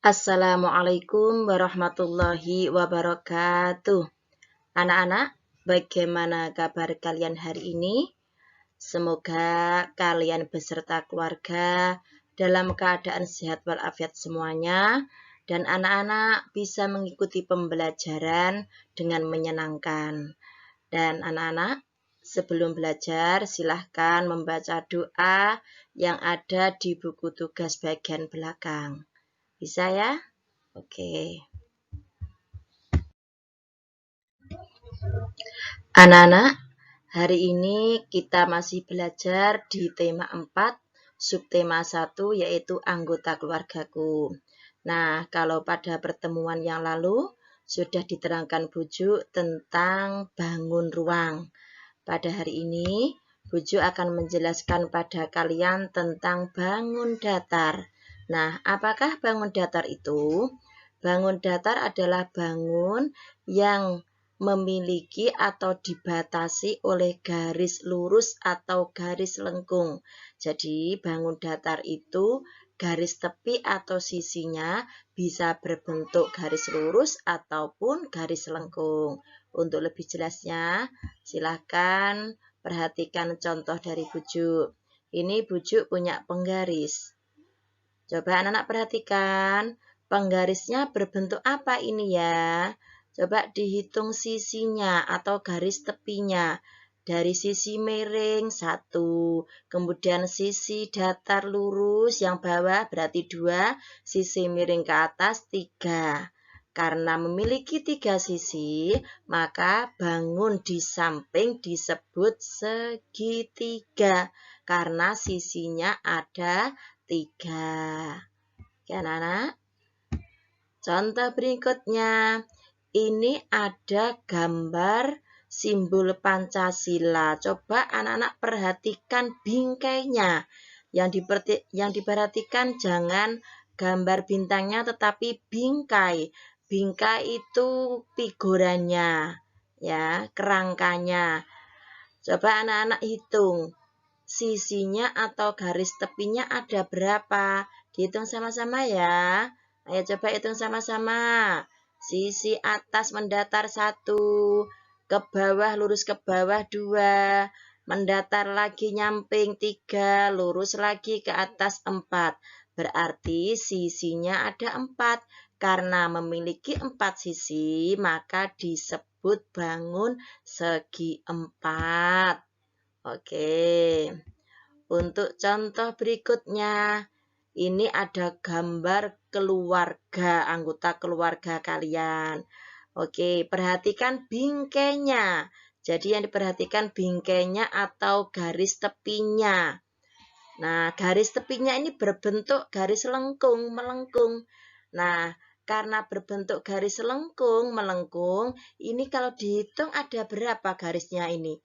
Assalamualaikum warahmatullahi wabarakatuh. Anak-anak, bagaimana kabar kalian hari ini? Semoga kalian beserta keluarga dalam keadaan sehat walafiat semuanya, dan anak-anak bisa mengikuti pembelajaran dengan menyenangkan. Dan anak-anak, sebelum belajar silahkan membaca doa yang ada di buku tugas bagian belakang. Bisa ya? Oke. Anak-anak, hari ini kita masih belajar di tema 4, subtema 1 yaitu anggota keluargaku. Nah, kalau pada pertemuan yang lalu sudah diterangkan bujuk tentang bangun ruang. Pada hari ini, bujuk akan menjelaskan pada kalian tentang bangun datar. Nah, apakah bangun datar itu? Bangun datar adalah bangun yang memiliki atau dibatasi oleh garis lurus atau garis lengkung. Jadi, bangun datar itu garis tepi atau sisinya bisa berbentuk garis lurus ataupun garis lengkung. Untuk lebih jelasnya, silakan perhatikan contoh dari bujuk. Ini bujuk punya penggaris. Coba anak-anak perhatikan, penggarisnya berbentuk apa ini ya? Coba dihitung sisinya atau garis tepinya. Dari sisi miring 1, kemudian sisi datar lurus yang bawah berarti 2, sisi miring ke atas 3. Karena memiliki 3 sisi, maka bangun di samping disebut segitiga. Karena sisinya ada 3. Oke, anak-anak. Contoh berikutnya. Ini ada gambar simbol Pancasila. Coba anak-anak perhatikan bingkainya. Yang diperhatikan jangan gambar bintangnya tetapi bingkai. Bingkai itu figurannya, ya, kerangkanya. Coba anak-anak hitung. Sisinya atau garis tepinya ada berapa? Dihitung sama-sama ya. Ayo coba hitung sama-sama. Sisi atas mendatar 1, ke bawah lurus ke bawah 2, mendatar lagi nyamping 3, lurus lagi ke atas 4. Berarti sisinya ada 4. Karena memiliki 4 sisi, maka disebut bangun segi 4. Oke. Untuk contoh berikutnya, ini ada gambar keluarga, anggota keluarga kalian. Oke, perhatikan bingkainya. Jadi yang diperhatikan bingkainya atau garis tepinya. Nah, garis tepinya ini berbentuk garis lengkung, melengkung. Nah, karena berbentuk garis lengkung, melengkung, ini kalau dihitung ada berapa garisnya ini?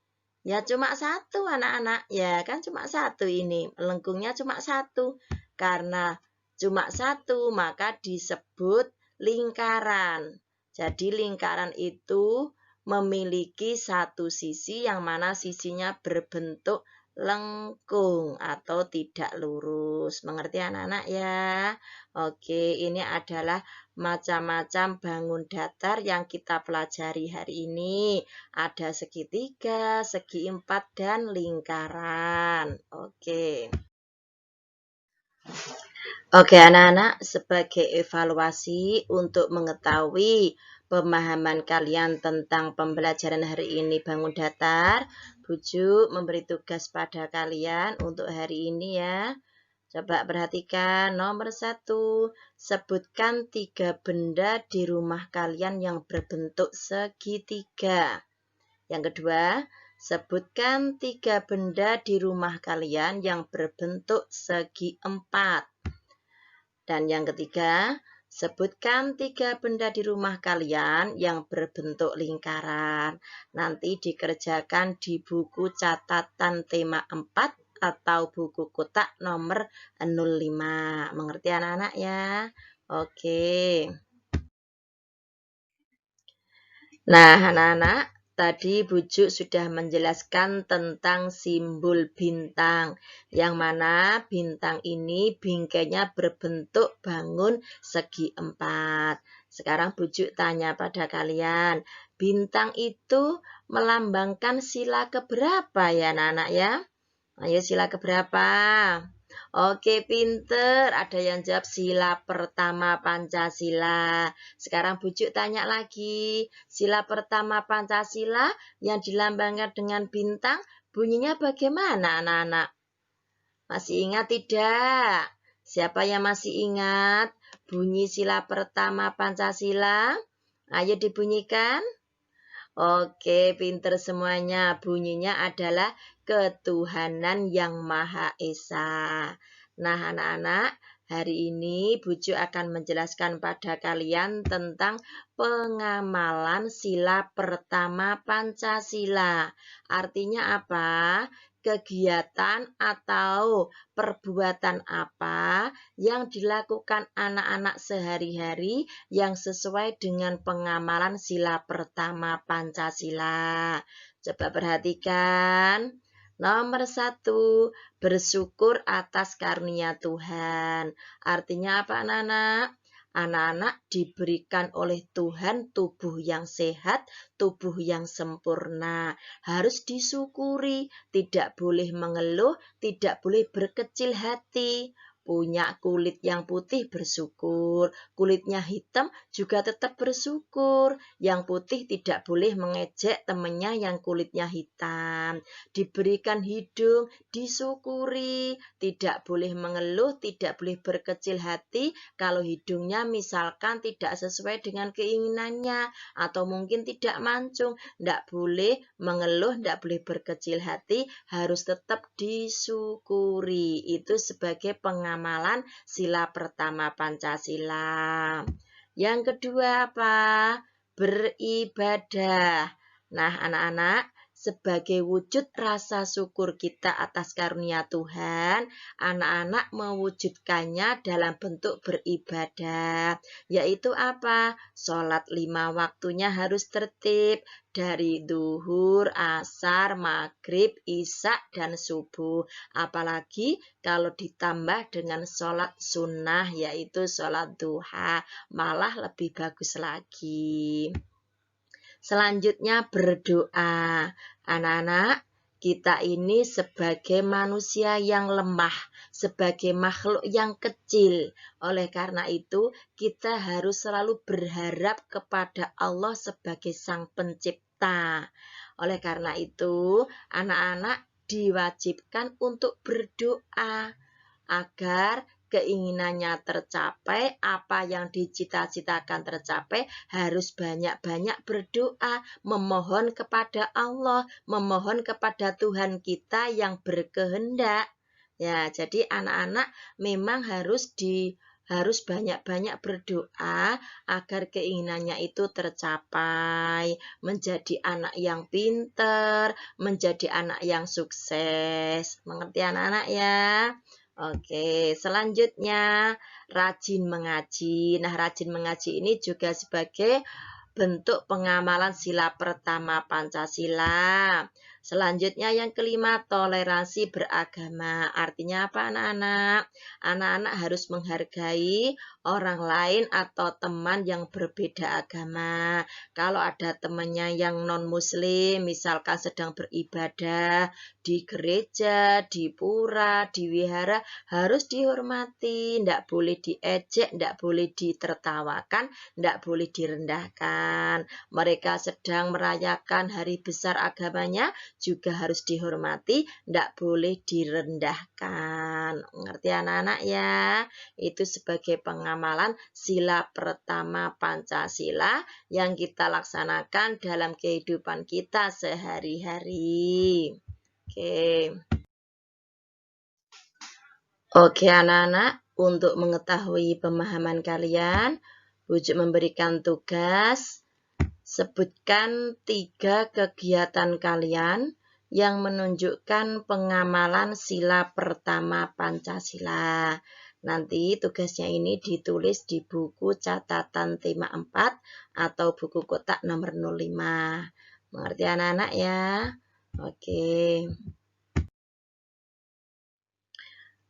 Ya cuma 1 anak-anak, ya kan cuma 1 ini, melengkungnya cuma 1. Karena cuma 1, maka disebut lingkaran. Jadi lingkaran itu memiliki 1 sisi yang mana sisinya berbentuk lengkung atau tidak lurus. Mengerti anak-anak ya? Oke, ini adalah macam-macam bangun datar yang kita pelajari hari ini. Ada segitiga, segi 4, dan lingkaran. Oke. Oke anak-anak, sebagai evaluasi untuk mengetahui pemahaman kalian tentang pembelajaran hari ini bangun datar, bujuk memberi tugas pada kalian untuk hari ini ya. Coba perhatikan nomor 1, sebutkan 3 benda di rumah kalian yang berbentuk segitiga. Yang kedua, sebutkan 3 benda di rumah kalian yang berbentuk segi 4. Dan yang ketiga, sebutkan 3 benda di rumah kalian yang berbentuk lingkaran. Nanti dikerjakan di buku catatan tema 4 atau buku kotak nomor 05. Mengerti anak-anak ya? Oke. Nah, anak-anak, Tadi Bujuk sudah menjelaskan tentang simbol bintang, yang mana bintang ini bingkainya berbentuk bangun segi 4. Sekarang Bujuk tanya pada kalian, bintang itu melambangkan sila keberapa ya anak-anak ya? Ayo sila keberapa? Oke, pinter. Ada yang jawab sila pertama Pancasila. Sekarang Bujuk tanya lagi. Sila pertama Pancasila yang dilambangkan dengan bintang, bunyinya bagaimana anak-anak? Masih ingat tidak? Siapa yang masih ingat bunyi sila pertama Pancasila? Ayo dibunyikan. Oke, pinter semuanya. Bunyinya adalah ketuhanan yang Maha Esa. Nah, anak-anak, hari ini Bujuk akan menjelaskan pada kalian tentang pengamalan sila pertama Pancasila. Artinya apa? Kegiatan atau perbuatan apa yang dilakukan anak-anak sehari-hari yang sesuai dengan pengamalan sila pertama Pancasila. Coba perhatikan. Nomor 1, bersyukur atas karunia Tuhan. Artinya apa anak-anak? Anak-anak diberikan oleh Tuhan tubuh yang sehat, tubuh yang sempurna. Harus disyukuri, tidak boleh mengeluh, tidak boleh berkecil hati. Punya kulit yang putih bersyukur, kulitnya hitam juga tetap bersyukur. Yang putih tidak boleh mengejek temannya yang kulitnya hitam. Diberikan hidung, disyukuri, tidak boleh mengeluh, tidak boleh berkecil hati kalau hidungnya misalkan tidak sesuai dengan keinginannya atau mungkin tidak mancung. Tidak boleh mengeluh, tidak boleh berkecil hati, harus tetap disyukuri. Itu sebagai pengamalan sila pertama Pancasila. Yang kedua apa? Beribadah. Nah, anak-anak, sebagai wujud rasa syukur kita atas karunia Tuhan, anak-anak mewujudkannya dalam bentuk beribadah. Yaitu apa? Sholat 5 waktunya harus tertib. Dari duhur, asar, maghrib, isya, dan subuh. Apalagi kalau ditambah dengan sholat sunnah, yaitu sholat duha. Malah lebih bagus lagi. Selanjutnya berdoa. Anak-anak, kita ini sebagai manusia yang lemah, sebagai makhluk yang kecil. Oleh karena itu, kita harus selalu berharap kepada Allah sebagai Sang Pencipta. Oleh karena itu, anak-anak diwajibkan untuk berdoa agar keinginannya tercapai, apa yang dicita-citakan tercapai, harus banyak-banyak berdoa, memohon kepada Allah, memohon kepada Tuhan kita yang berkehendak. Ya, jadi anak-anak memang harus banyak-banyak berdoa agar keinginannya itu tercapai, menjadi anak yang pinter, menjadi anak yang sukses. Mengerti anak-anak ya? Oke, selanjutnya rajin mengaji. Nah, rajin mengaji ini juga sebagai bentuk pengamalan sila pertama Pancasila. Selanjutnya yang kelima, toleransi beragama. Artinya apa anak-anak? Anak-anak harus menghargai orang lain atau teman yang berbeda agama. Kalau ada temannya yang non-muslim, misalkan sedang beribadah di gereja, di pura, di wihara, harus dihormati. Tidak boleh diejek, tidak boleh ditertawakan, tidak boleh direndahkan. Mereka sedang merayakan hari besar agamanya, juga harus dihormati, tidak boleh direndahkan. Ngerti anak-anak ya? Itu sebagai pengamalan sila pertama Pancasila yang kita laksanakan dalam kehidupan kita sehari-hari. Oke anak-anak, untuk mengetahui pemahaman kalian, Bujuk memberikan tugas. Sebutkan 3 kegiatan kalian yang menunjukkan pengamalan sila pertama Pancasila. Nanti tugasnya ini ditulis di buku catatan tema 4 atau buku kotak nomor 05. Mengerti anak-anak ya? Oke.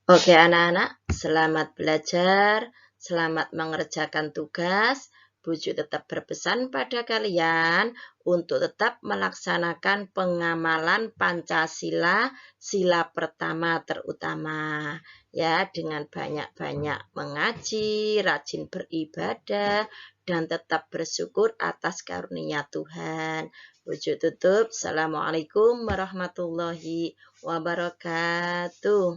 Oke anak-anak, selamat belajar, selamat mengerjakan tugas. Buju tetap berpesan pada kalian untuk tetap melaksanakan pengamalan Pancasila, sila pertama terutama. Ya, dengan banyak-banyak mengaji, rajin beribadah, dan tetap bersyukur atas karunia Tuhan. Buju tutup. Assalamualaikum warahmatullahi wabarakatuh.